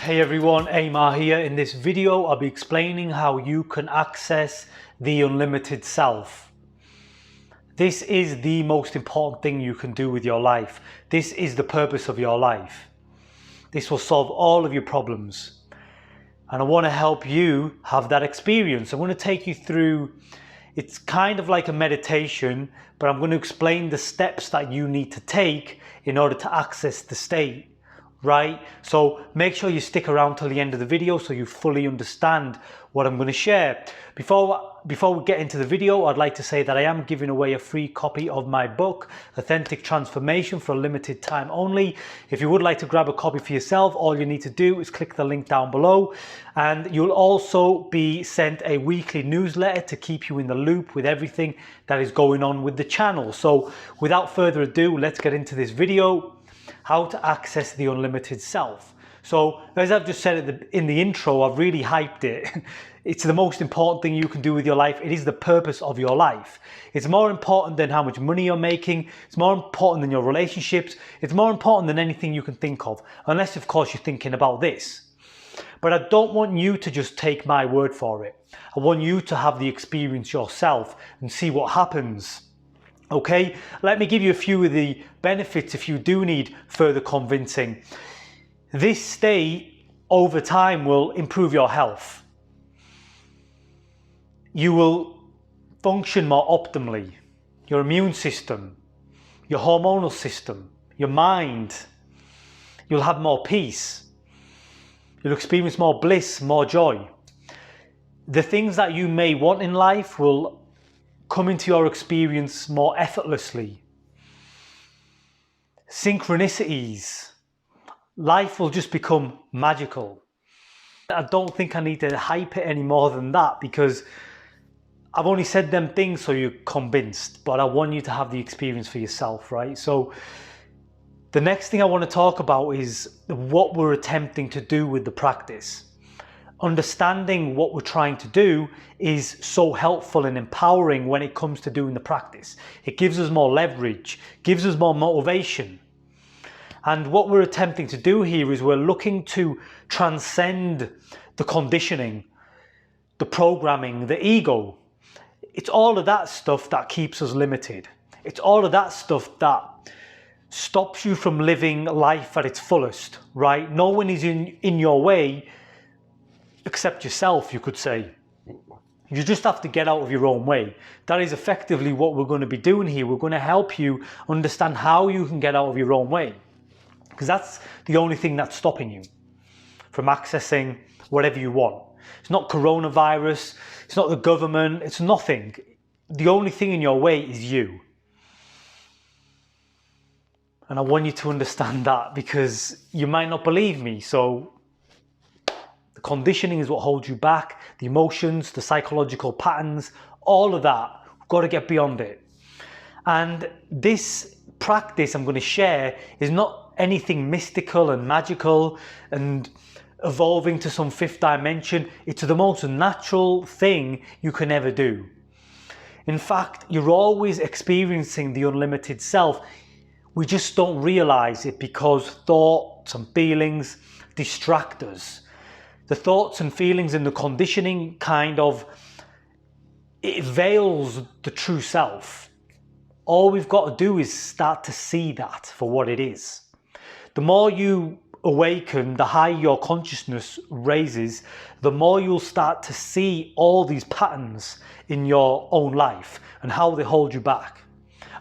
Hey everyone, Amar here. In this video, I'll be explaining how you can access the unlimited self. This is the most important thing you can do with your life. This is the purpose of your life. This will solve all of your problems. And I want to help you have that experience. I'm going to take you through, it's kind of like a meditation, but I'm going to explain the steps that you need to take in order to access the state. Right? So make sure you stick around till the end of the video so you fully understand what I'm going to share. Before we get into the video, I'd like to say that I am giving away a free copy of my book, Authentic Transformation, for a limited time only. If you would like to grab a copy for yourself, all you need to do is click the link down below, and you'll also be sent a weekly newsletter to keep you in the loop with everything that is going on with the channel. So without further ado, let's get into this video. How to access the unlimited self. So as I've just said in the intro, I've really hyped it. It's the most important thing you can do with your life. It is the purpose of your life. It's more important than how much money you're making. It's more important than your relationships. It's more important than anything you can think of, unless of course you're thinking about this. But I don't want you to just take my word for it. I want you to have the experience yourself and see what happens. Okay, let me give you a few of the benefits if you do need further convincing. This state over time will improve your health. You will function more optimally. Your immune system, your hormonal system, your mind. You'll have more peace. You'll experience more bliss, more joy. The things that you may want in life will come into your experience more effortlessly. Synchronicities. Life will just become magical. I don't think I need to hype it any more than that, because I've only said them things so you're convinced, but I want you to have the experience for yourself, right? So the next thing I want to talk about is what we're attempting to do with the practice. Understanding what we're trying to do is so helpful and empowering when it comes to doing the practice. It gives us more leverage, gives us more motivation. And what we're attempting to do here is we're looking to transcend the conditioning, the programming, the ego. It's all of that stuff that keeps us limited. It's all of that stuff that stops you from living life at its fullest, right? No one is in your way except yourself, you could say. You just have to get out of your own way. That is effectively what we're going to be doing here. We're going to help you understand how you can get out of your own way, because that's the only thing that's stopping you from accessing whatever you want. It's not coronavirus, it's not the government, it's nothing. The only thing in your way is you. And I want you to understand that, because you might not believe me. So the conditioning is what holds you back, the emotions, the psychological patterns, all of that. We've got to get beyond it. And this practice I'm going to share is not anything mystical and magical and evolving to some fifth dimension. It's the most natural thing you can ever do. In fact, you're always experiencing the unlimited self. We just don't realize it because thoughts and feelings distract us. The thoughts and feelings and the conditioning it veils the true self. All we've got to do is start to see that for what it is. The more you awaken, the higher your consciousness raises, the more you'll start to see all these patterns in your own life and how they hold you back.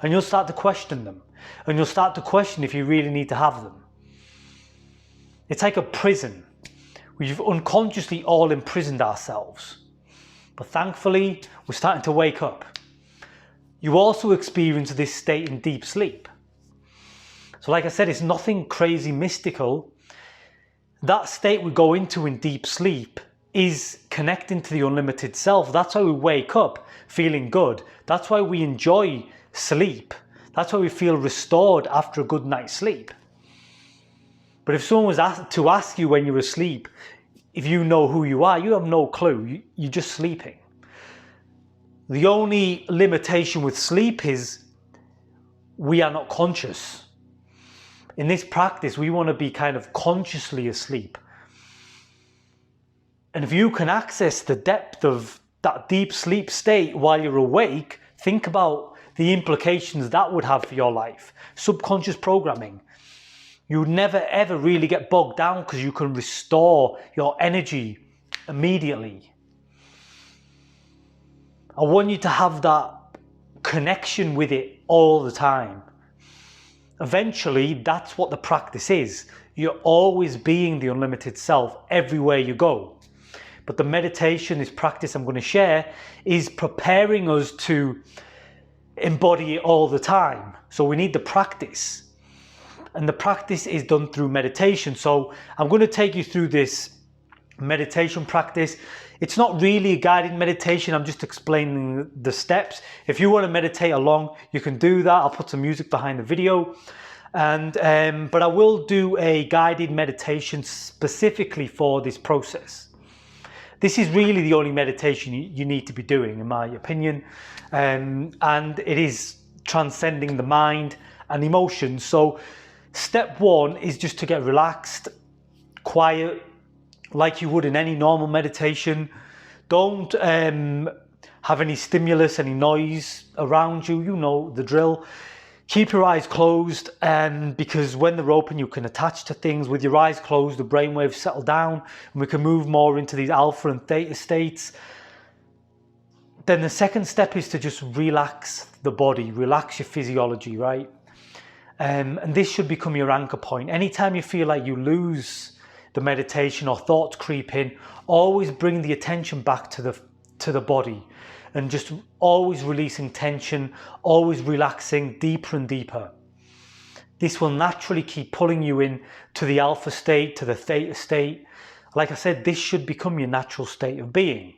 And you'll start to question them. And you'll start to question if you really need to have them. It's like a prison. We've unconsciously all imprisoned ourselves. But thankfully, we're starting to wake up. You also experience this state in deep sleep. So like I said, it's nothing crazy mystical. That state we go into in deep sleep is connecting to the unlimited self. That's why we wake up feeling good. That's why we enjoy sleep. That's why we feel restored after a good night's sleep. But if someone was to ask you when you're asleep, if you know who you are, you have no clue. You're just sleeping. The only limitation with sleep is we are not conscious. In this practice, we want to be kind of consciously asleep. And if you can access the depth of that deep sleep state while you're awake, think about the implications that would have for your life. Subconscious programming. You would never ever really get bogged down because you can restore your energy immediately. I want you to have that connection with it all the time. Eventually, that's what the practice is. You're always being the unlimited self everywhere you go. But the meditation, this practice I'm going to share, is preparing us to embody it all the time. So we need the practice. And the practice is done through meditation. So I'm going to take you through this meditation practice. It's not really a guided meditation. I'm just explaining the steps. If you want to meditate along, you can do that. I'll put some music behind the video. But I will do a guided meditation specifically for this process. This is really the only meditation you need to be doing, in my opinion. And it is transcending the mind and emotions. So step one is just to get relaxed, quiet, like you would in any normal meditation. Don't have any stimulus, any noise around you. You know the drill. Keep your eyes closed, because when they're open, you can attach to things. With your eyes closed, the brainwaves settle down, and we can move more into these alpha and theta states. Then the second step is to just relax the body, relax your physiology, right? And this should become your anchor point. Anytime you feel like you lose the meditation or thoughts creep in, always bring the attention back to the body. And just always releasing tension, always relaxing deeper and deeper. This will naturally keep pulling you in to the alpha state, to the theta state. Like I said, this should become your natural state of being.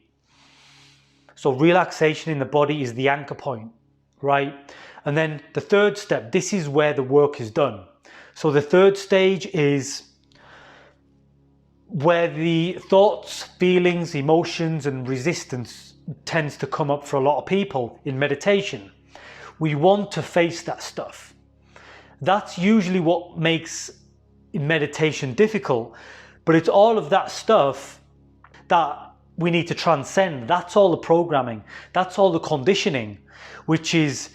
So relaxation in the body is the anchor point, right? And then the third step, this is where the work is done. So the third stage is where the thoughts, feelings, emotions, and resistance tends to come up for a lot of people in meditation. We want to face that stuff. That's usually what makes meditation difficult, but it's all of that stuff that we need to transcend. That's all the programming, that's all the conditioning, which is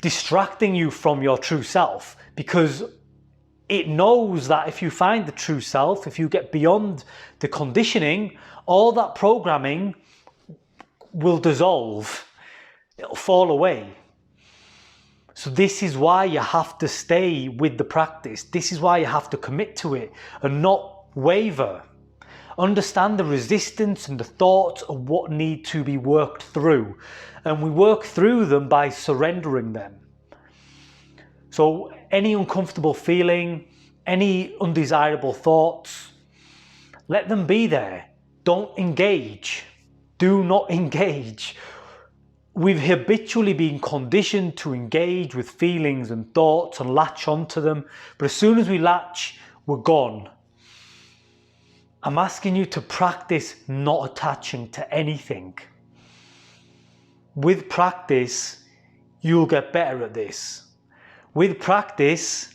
distracting you from your true self, because it knows that if you find the true self, if you get beyond the conditioning, all that programming will dissolve, it'll fall away. So this is why you have to stay with the practice. This is why you have to commit to it and not waver. Understand the resistance and the thoughts of what need to be worked through. And we work through them by surrendering them. So any uncomfortable feeling, any undesirable thoughts, let them be there. Don't engage. Do not engage. We've habitually been conditioned to engage with feelings and thoughts and latch onto them. But as soon as we latch, we're gone. I'm asking you to practice not attaching to anything. With practice, you'll get better at this. With practice,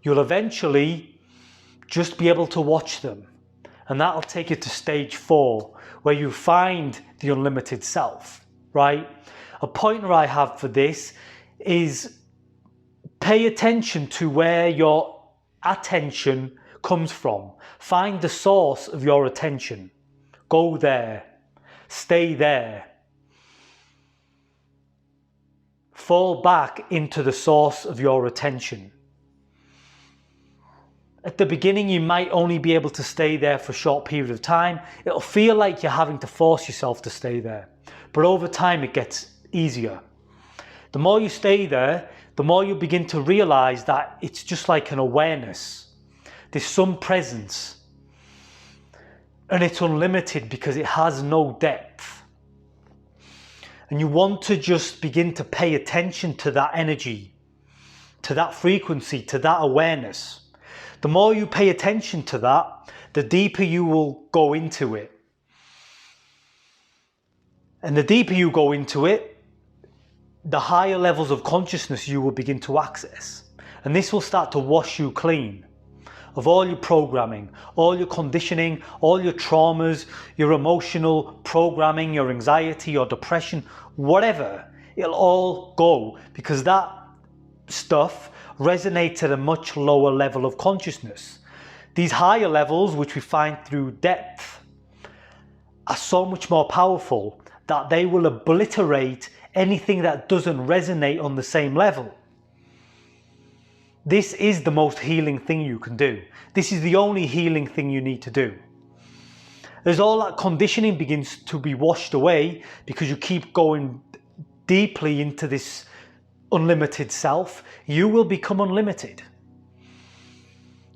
you'll eventually just be able to watch them. And that'll take you to stage 4, where you find the unlimited self, right? A pointer I have for this is pay attention to where your attention comes from. Find the source of your attention. Go there. Stay there. Fall back into the source of your attention. At the beginning, you might only be able to stay there for a short period of time. It'll feel like you're having to force yourself to stay there. But over time, it gets easier. The more you stay there, the more you begin to realize that it's just like an awareness. There's some presence. And it's unlimited because it has no depth. And you want to just begin to pay attention to that energy, to that frequency, to that awareness. The more you pay attention to that, the deeper you will go into it. And the deeper you go into it, the higher levels of consciousness you will begin to access. And this will start to wash you clean. of all your programming, all your conditioning, all your traumas, your emotional programming, your anxiety, your depression, whatever. It'll all go, because that stuff resonates at a much lower level of consciousness. These higher levels, which we find through depth, are so much more powerful that they will obliterate anything that doesn't resonate on the same level. This is the most healing thing you can do. This is the only healing thing you need to do. As all that conditioning begins to be washed away, because you keep going deeply into this unlimited self, you will become unlimited.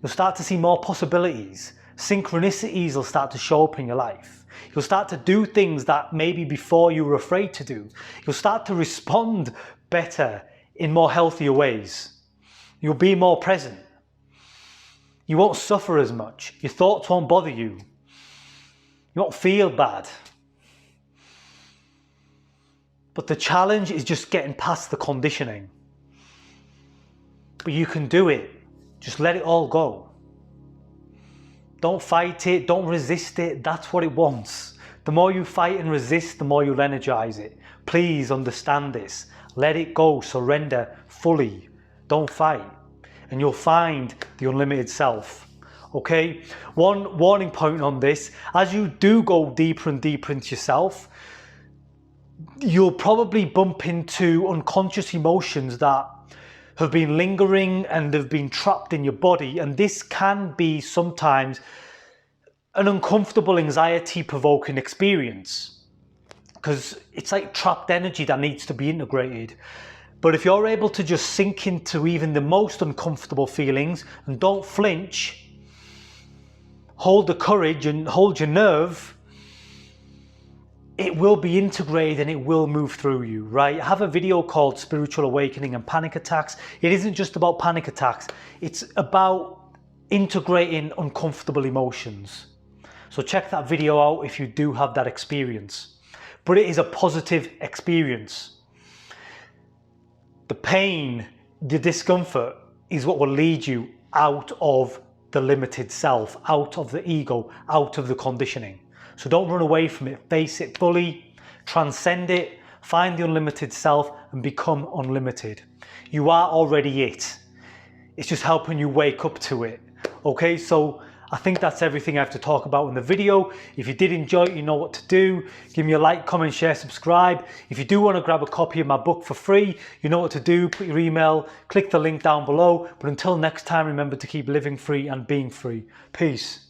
You'll start to see more possibilities. Synchronicities will start to show up in your life. You'll start to do things that maybe before you were afraid to do. You'll start to respond better in more healthier ways. You'll be more present. You won't suffer as much. Your thoughts won't bother you. You won't feel bad. But the challenge is just getting past the conditioning. But you can do it. Just let it all go. Don't fight it, don't resist it. That's what it wants. The more you fight and resist, the more you'll energize it. Please understand this. Let it go, surrender fully. Don't fight. And you'll find the unlimited self. Okay? One warning point on this: as you do go deeper and deeper into yourself, you'll probably bump into unconscious emotions that have been lingering and have been trapped in your body. And this can be sometimes an uncomfortable, anxiety-provoking experience, because it's like trapped energy that needs to be integrated. But if you're able to just sink into even the most uncomfortable feelings and don't flinch, hold the courage and hold your nerve, it will be integrated and it will move through you, right? I have a video called Spiritual Awakening and Panic Attacks. It isn't just about panic attacks. It's about integrating uncomfortable emotions. So check that video out if you do have that experience. But it is a positive experience. The pain, the discomfort is what will lead you out of the limited self, out of the ego, out of the conditioning. So don't run away from it. Face it fully, transcend it, find the unlimited self and become unlimited. You are already it. It's just helping you wake up to it. Okay, so I think that's everything I have to talk about in the video. If you did enjoy it, you know what to do. Give me a like, comment, share, subscribe. If you do want to grab a copy of my book for free, you know what to do. Put your email, click the link down below. But until next time, remember to keep living free and being free. Peace.